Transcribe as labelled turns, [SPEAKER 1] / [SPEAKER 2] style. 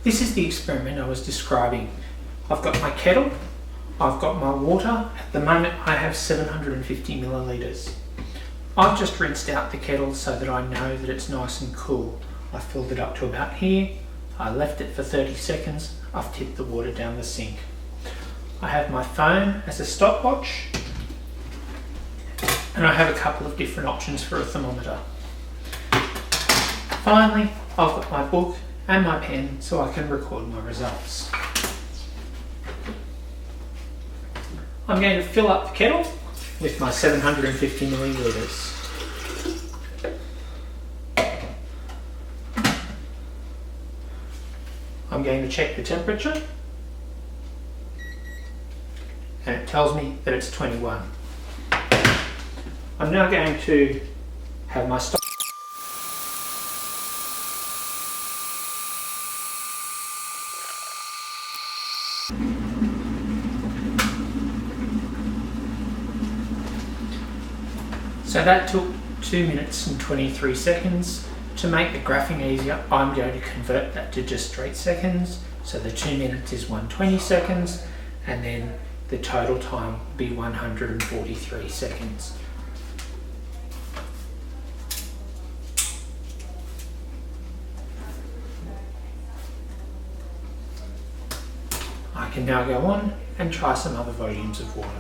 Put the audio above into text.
[SPEAKER 1] This is the experiment I was describing. I've got my kettle, I've got my water. At the moment I have 750 millilitres. I've just rinsed out the kettle so that I know that it's nice and cool. I filled it up to about here, I left it for 30 seconds, I've tipped the water down the sink. I have my phone as a stopwatch, and I have a couple of different options for a thermometer. Finally, I've got my book and my pen so I can record my results. I'm going to fill up the kettle with my 750 millilitres. I'm going to check the temperature, and it tells me that it's 21. I'm now going to have my stop. So that took 2 minutes and 23 seconds. To make the graphing easier, I'm going to convert that to just straight seconds. So the 2 minutes is 120 seconds, and then the total time will be 143 seconds. I can now go on and try some other volumes of water.